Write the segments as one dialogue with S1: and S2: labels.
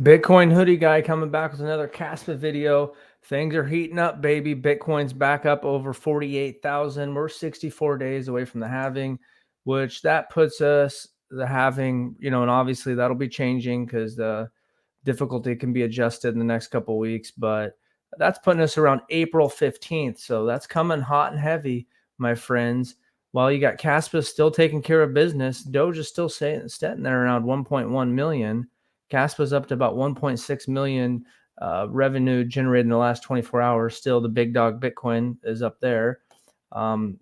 S1: Bitcoin hoodie guy coming back with another KASPA video. Things are heating up, baby. Bitcoin's back up over 48,000. We're 64 days away from the halving, which that puts us the halving, and obviously that'll be changing because the difficulty can be adjusted in the next couple of weeks, but that's putting us around April 15th. So that's coming hot and heavy, my friends. While you got KASPA still taking care of business, Doge is still sitting there around 1.1 million. KASPA's up to about 1.6 million revenue generated in the last 24 hours. Still, the big dog Bitcoin is up there. And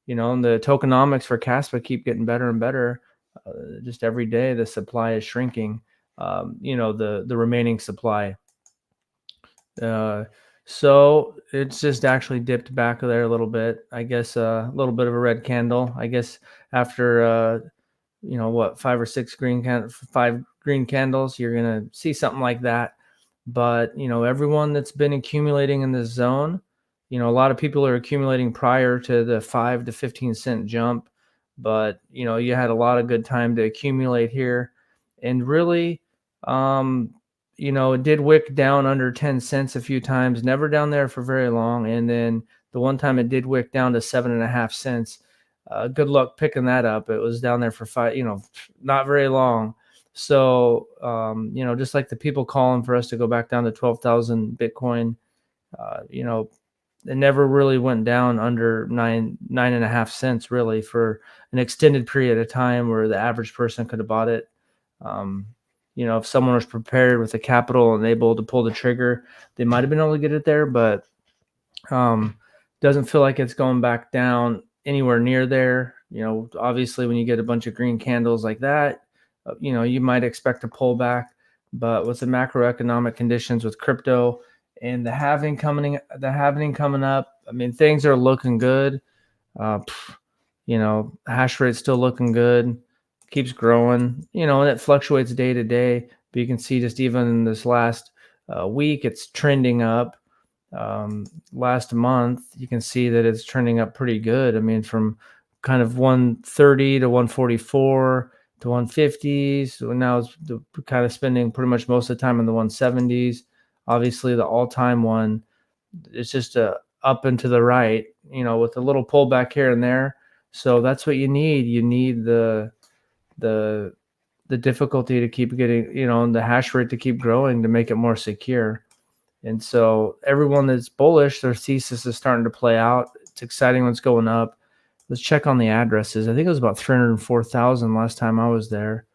S1: the tokenomics for KASPA keep getting better and better. Just every day, the supply is shrinking. The remaining supply. So it's just actually dipped back there a little bit. I guess a little bit of a red candle. I guess after 5 green candles, you're gonna see something like that. But everyone that's been accumulating in this zone, a lot of people are accumulating prior to the 5 to 15 cent jump, but you had a lot of good time to accumulate here, and really, it did wick down under 10 cents a few times, never down there for very long, and then the one time it did wick down to 7.5 cents. Good luck picking that up. It was down there for not very long. So, just like the people calling for us to go back down to 12,000 Bitcoin, it never really went down under 9.5 cents really for an extended period of time where the average person could have bought it. If someone was prepared with the capital and able to pull the trigger, they might have been able to get it there, but doesn't feel like it's going back down anywhere near there. Obviously when you get a bunch of green candles like that, you might expect a pullback, but with the macroeconomic conditions with crypto and the halving coming up, I mean, things are looking good. Hash rate's still looking good, keeps growing, and it fluctuates day to day, but you can see just even in this last week, it's trending up. Last month, you can see that it's trending up pretty good. I mean, from kind of 130 to 144 to 150s. So now it's kind of spending pretty much most of the time in the 170s. Obviously, the all-time one, it's just up and to the right, with a little pullback here and there. So that's what you need. You need the difficulty to keep getting, and the hash rate to keep growing to make it more secure. And so everyone that's bullish, their thesis is starting to play out. It's exciting what's going up. Let's check on the addresses. I think it was about 304,000 last time I was there.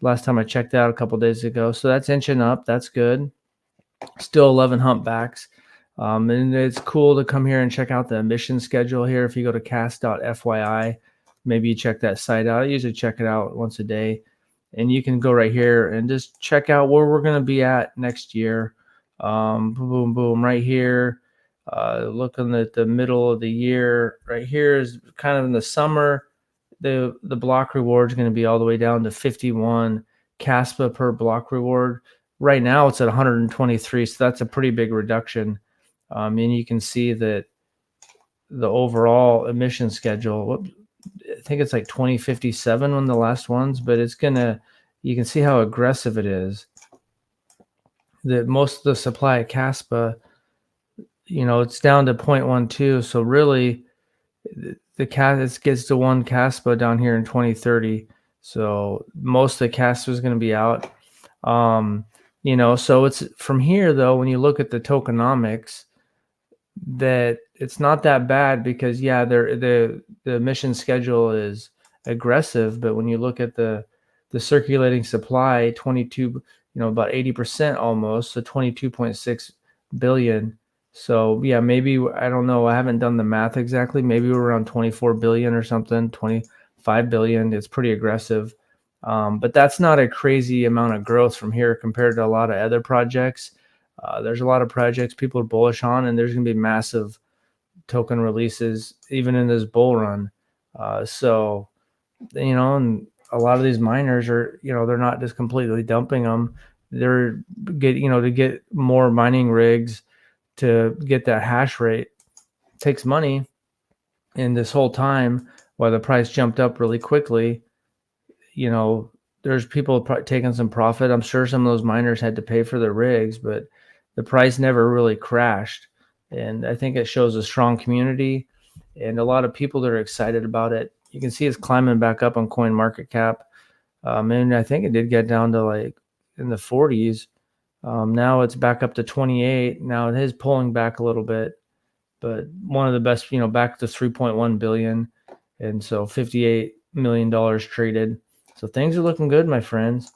S1: Last time I checked out a couple days ago. So that's inching up. That's good. Still 11 humpbacks. And it's cool to come here and check out the emission schedule here. If you go to cas.fyi, maybe you check that site out. I usually check it out once a day. And you can go right here and just check out where we're going to be at next year. Boom, boom, boom, right here. Looking at the middle of the year, right here is kind of in the summer. The block reward is going to be all the way down to 51 KASPA per block reward. Right now it's at 123, so that's a pretty big reduction. And you can see that the overall emission schedule, I think it's like 2057 on the last ones, but you can see how aggressive it is. That most of the supply at KASPA, it's down to 0.12. So really, it gets to one KASPA down here in 2030. So most of the KASPA is going to be out. So it's from here though, when you look at the tokenomics, that it's not that bad because the emission schedule is aggressive, but when you look at the circulating supply, 22, about 80% almost, so 22.6 billion. So yeah, maybe, I don't know, I haven't done the math exactly. Maybe we're around 24 billion or something, 25 billion. It's pretty aggressive. But that's not a crazy amount of growth from here compared to a lot of other projects. There's a lot of projects people are bullish on, and there's going to be massive token releases even in this bull run. And a lot of these miners are, they're not just completely dumping them. They're to get more mining rigs to get that hash rate. It takes money. And this whole time, while the price jumped up really quickly, there's people taking some profit. I'm sure some of those miners had to pay for their rigs, but the price never really crashed. And I think it shows a strong community and a lot of people that are excited about it. You can see it's climbing back up on Coin Market Cap. And I think it did get down to like in the 40s. Now it's back up to 28. Now it is pulling back a little bit, but one of the best, back to 3.1 billion. And so $58 million traded. So things are looking good, my friends.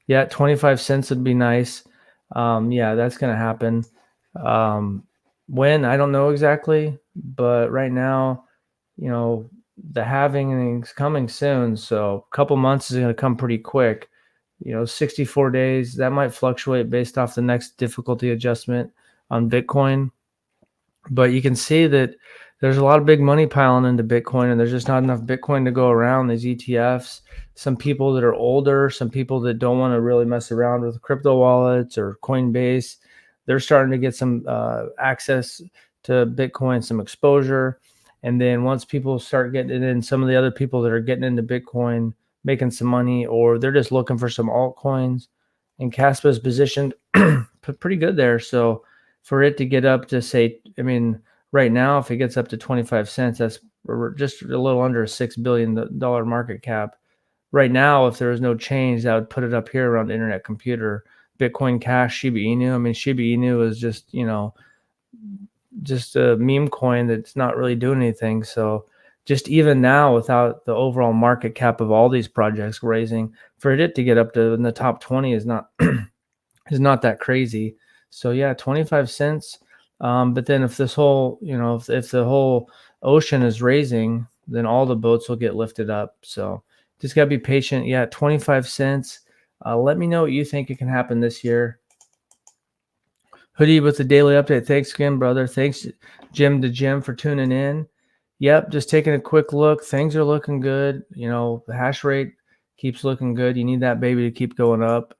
S1: Yeah, 25 cents would be nice. Yeah, that's going to happen. When, I don't know exactly, but right now, the halving is coming soon. So a couple months is going to come pretty quick. 64 days, that might fluctuate based off the next difficulty adjustment on Bitcoin. But you can see that there's a lot of big money piling into Bitcoin, and there's just not enough Bitcoin to go around. These ETFs, some people that are older, some people that don't want to really mess around with crypto wallets or Coinbase, they're starting to get some access to Bitcoin, some exposure. And then once people start getting it in, some of the other people that are getting into Bitcoin, making some money, or they're just looking for some altcoins. And KASPA is positioned pretty good there. So for it to get up to say, I mean, right now, if it gets up to 25 cents, that's just a little under a $6 billion market cap. Right now, if there was no change, that would put it up here around Internet Computer, Bitcoin Cash, Shiba Inu. I mean, Shiba Inu is just, just a meme coin that's not really doing anything. So just even now, without the overall market cap of all these projects raising, for it to get up to in the top 20 is not is not that crazy. So yeah, 25 cents. But then if this whole, if the whole ocean is raising, then all the boats will get lifted up. So just got to be patient. Yeah, 25 cents. Let me know what you think it can happen this year. Hoodie with the daily update. Thanks again, brother. Thanks, Jim the Jim, for tuning in. Yep, just taking a quick look. Things are looking good. The hash rate keeps looking good. You need that baby to keep going up.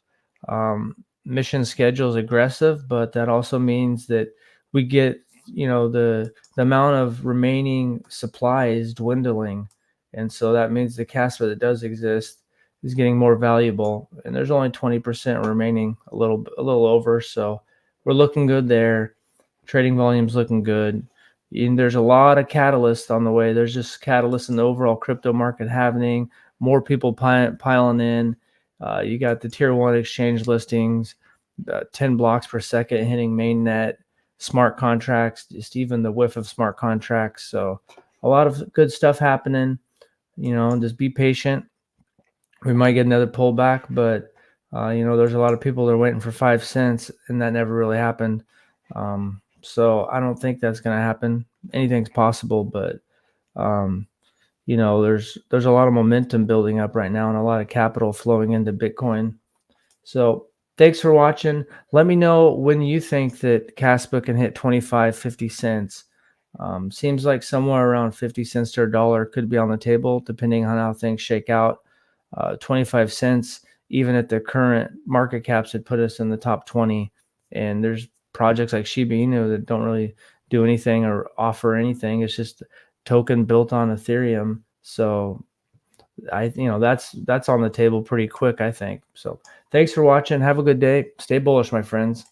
S1: Mission schedule is aggressive, but that also means that we get, the amount of remaining supply is dwindling. And so that means the KASPA that does exist is getting more valuable. And there's only 20% remaining, a little over. So we're looking good there. Trading volume's looking good. And there's a lot of catalysts on the way. There's just catalysts in the overall crypto market happening. More people piling in. You got the tier 1 exchange listings, 10 blocks per second hitting mainnet, smart contracts, just even the whiff of smart contracts. So a lot of good stuff happening. Just be patient. We might get another pullback, but there's a lot of people that are waiting for 5 cents, and that never really happened. So I don't think that's going to happen. Anything's possible, but there's a lot of momentum building up right now and a lot of capital flowing into Bitcoin. So thanks for watching. Let me know when you think that KASPA can hit 25, 50 cents. Seems like somewhere around 50 cents to $1 could be on the table, depending on how things shake out. 25 cents, even at the current market caps, would put us in the top 20. And there's projects like Shiba Inu that don't really do anything or offer anything. It's just a token built on Ethereum. So that's on the table pretty quick, I think. So thanks for watching. Have a good day. Stay bullish, my friends.